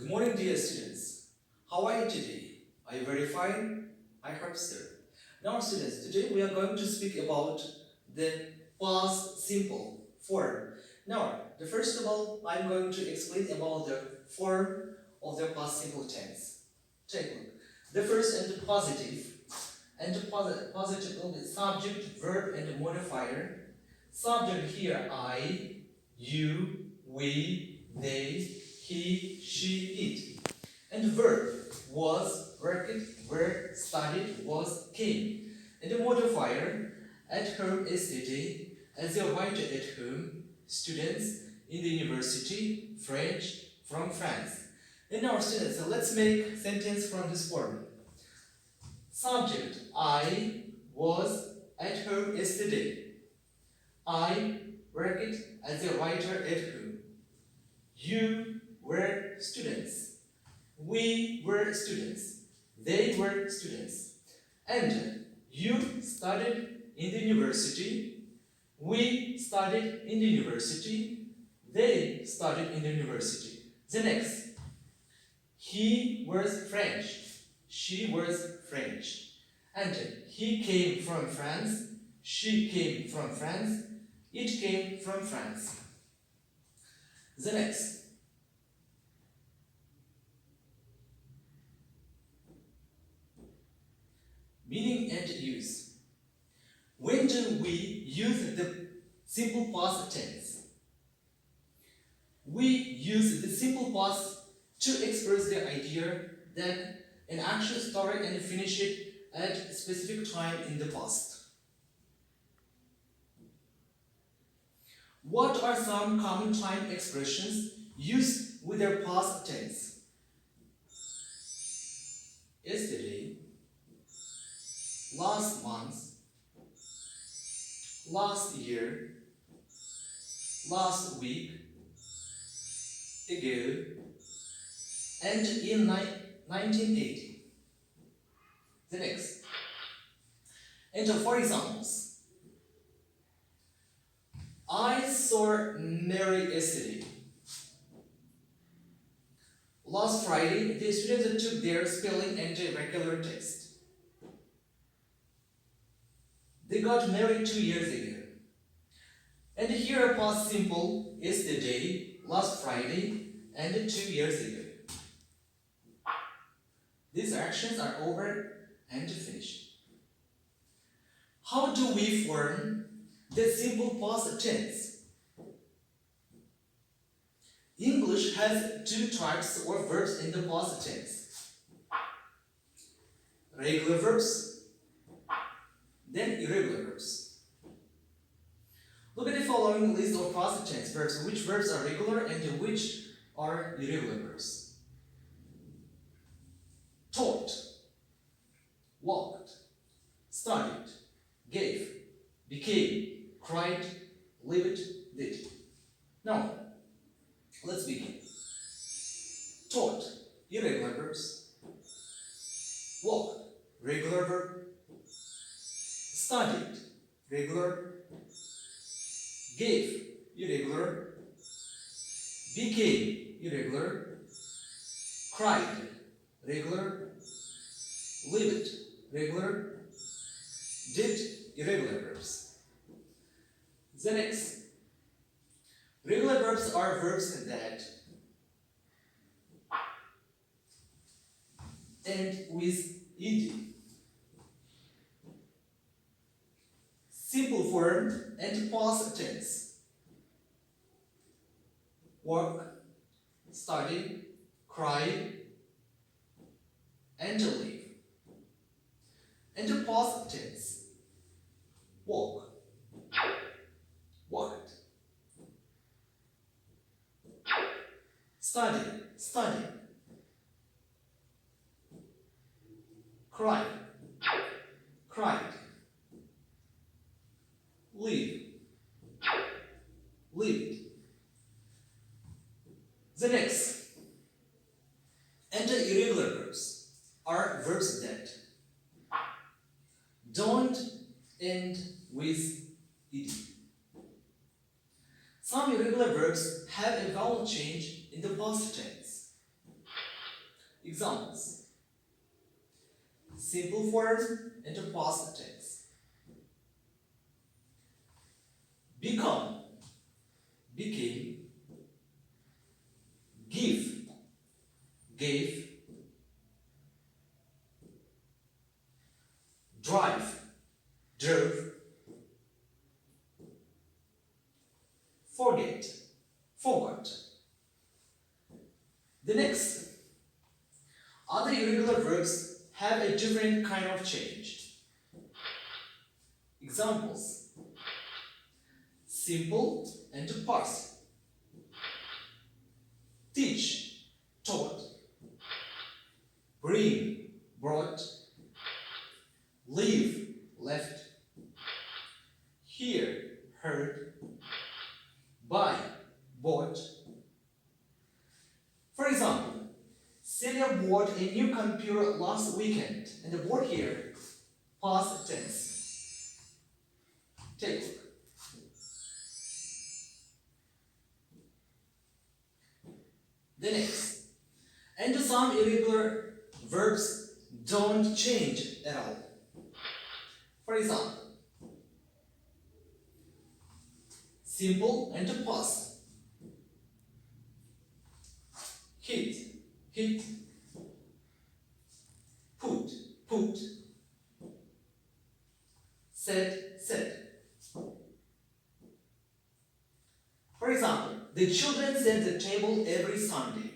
Good morning, dear students. How are you today? Are you very fine? I hope so. Now, students, today we are going to speak about the past simple form. Now, first of all, I'm going to explain about the form of the past simple tense. Take a look. The first and the positive will be subject, verb, and modifier. Subject here I, you, we, they, he, she, it. And verb was, worked, were, studied, was, came. And the modifier at home yesterday, as a writer at home, students in the university, French, from France. And now students, so let's make sentence from this form. Subject, I was at home yesterday. I worked as a writer at home. You were students. We were students. They were students. And you studied in the university. We studied in the university. They studied in the university. The next. He was French. She was French. And he came from France. She came from France. It came from France. The next. Meaning and use. When do we use the simple past tense? We use the simple past to express the idea that an action started and finish it at a specific time in the past. What are some common time expressions used with their past tense? Yesterday, last month, last year, last week, ago, and in 1980. The next. And for examples, I saw Mary yesterday. Last Friday, the students took their spelling and regular test. They got married 2 years ago. And here past simple yesterday, last Friday, and 2 years ago. These actions are over and finished. How do we form the simple past tense? English has two types of verbs in the past tense. Regular verbs, then irregular verbs. Look at the following list of past tense verbs. Which verbs are regular and which are irregular verbs? Taught, walked, studied, gave, became, cried, lived, did. Now, let's begin. Taught, irregular verbs. Walked, regular verb. Studied, regular. Gave, irregular. Became, irregular. Cried, regular. Lived, regular. Did, irregular verbs. The next. Regular verbs are verbs that end with ed. Simple form and past tense. Work, study, cry, and live. And the past tense. Walk, walked. Study, studied. Cry, cried. Live, lived. The next. And the irregular verbs are verbs that don't end with ed. Some irregular verbs have a vowel change in the past tense. Examples. Simple form into past tense. Become, became, give, gave, drive, drove, forget, forgot. The next, other irregular verbs have a different kind of change. Examples. Simple and past. Teach, taught. Bring, brought. Leave, left. Hear, heard. Buy, bought. For example, Celia bought a new computer last weekend, and the word here, past tense. Take a look. The next, and some irregular verbs don't change at all. For example, simple and past. Hit, hit. Put, put. Said, said. For example, the children set the table every Sunday.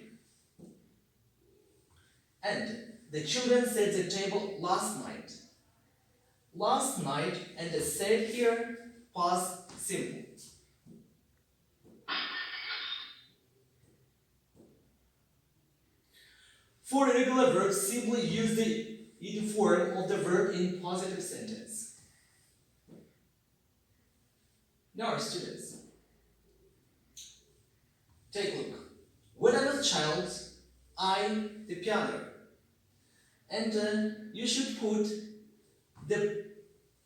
And the children set the table last night. Last night and the said here, past simple. For irregular verbs, simply use the ed form of the verb in positive sentence. Now, students, take a look. When I was a child, I the piano. And you should put the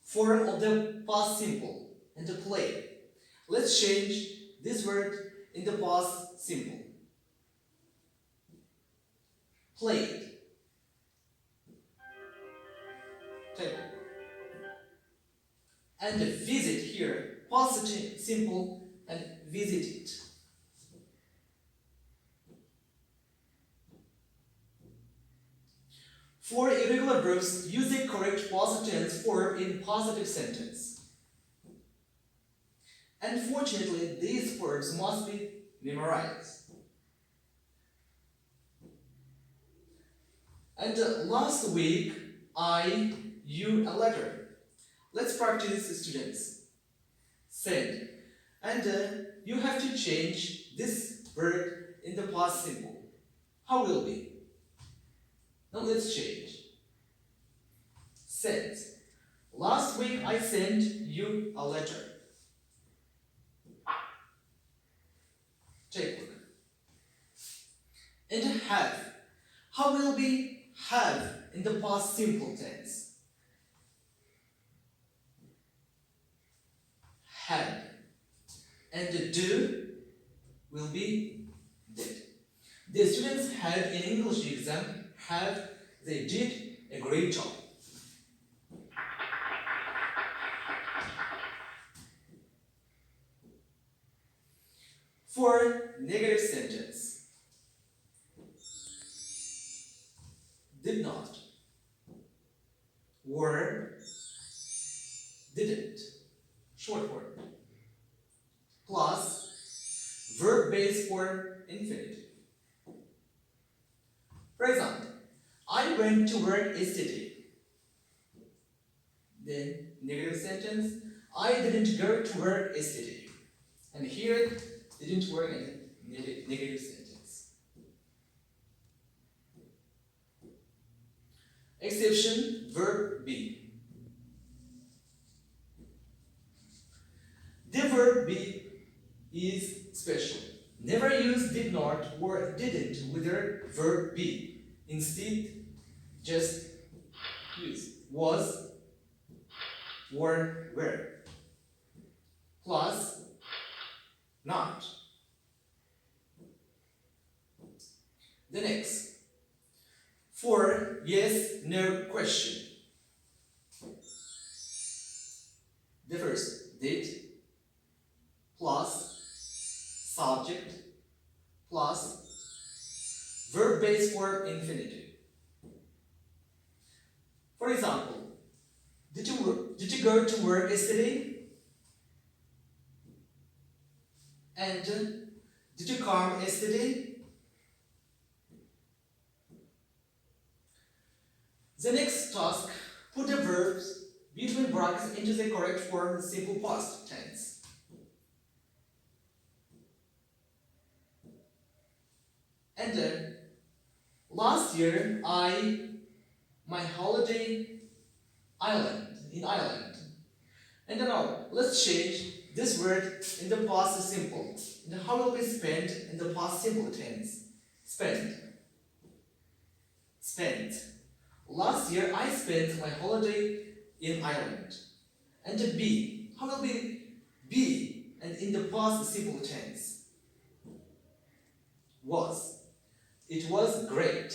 form of the past simple and the play. Let's change this word in the past simple. Played. Take a look. And visit here, past simple and visited. For irregular verbs, use the correct past tense form in positive sentence. Unfortunately, these verbs must be memorized. And last week, you a letter. Let's practice, students. Send. And you have to change this verb in the past simple. How will it be? Now let's change. Sent. Last week I sent you a letter. Take a look. And have. How will be have in the past simple tense? Had. And do will be did. The students had an English exam. They did a great job. For negative sentence, did not, were, didn't, short form, plus verb base for infinitive. For example, I went to work yesterday. Then negative sentence, I didn't go to work yesterday. And here, didn't work in negative sentence. Exception, verb be. The verb be is special. Never use did not or didn't with the verb be. Instead, just use was, were, plus not. The next, for yes/no question. The first, did plus subject plus verb base form infinitive. For example, did you go to work yesterday? And did you come yesterday? The next task, put the verbs between brackets into the correct form in simple past tense. And then, last year my holiday in Ireland. And now let's change this word in the past simple. And how will be spent in the past simple tense? Spent. Last year I spent my holiday in Ireland. And the be, how will be and in the past simple tense? Was. It was great.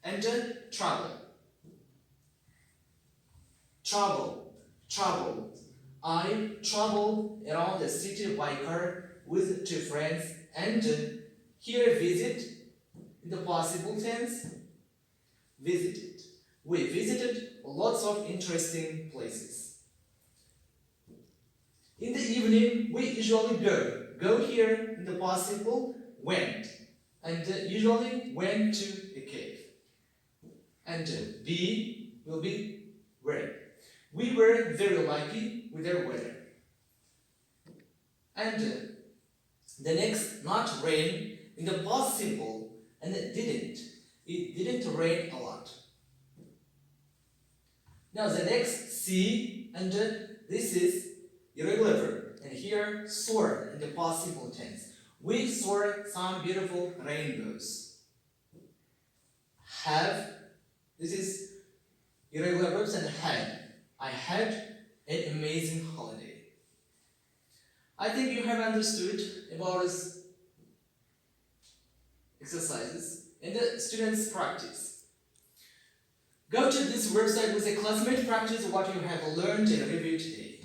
And then travel. I traveled around the city by car with 2 friends, and here visit in the possible tense, visited. We visited lots of interesting places. In the evening, we usually go here in the past simple, went, and usually went to a cave. And be will be were. We were very lucky with our weather. And the next, not rain, in the past simple, and it didn't rain a lot. Now the next, see, and this is irregular verb, and here saw in the past simple tense. We saw some beautiful rainbows. Have, this is irregular verbs, and had. I had an amazing holiday. I think you have understood about these exercises and the students practice. Go to this website with a classmate, practice what you have learned and review today.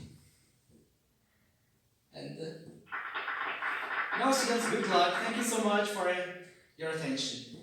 And now students, good luck. Thank you so much for your attention.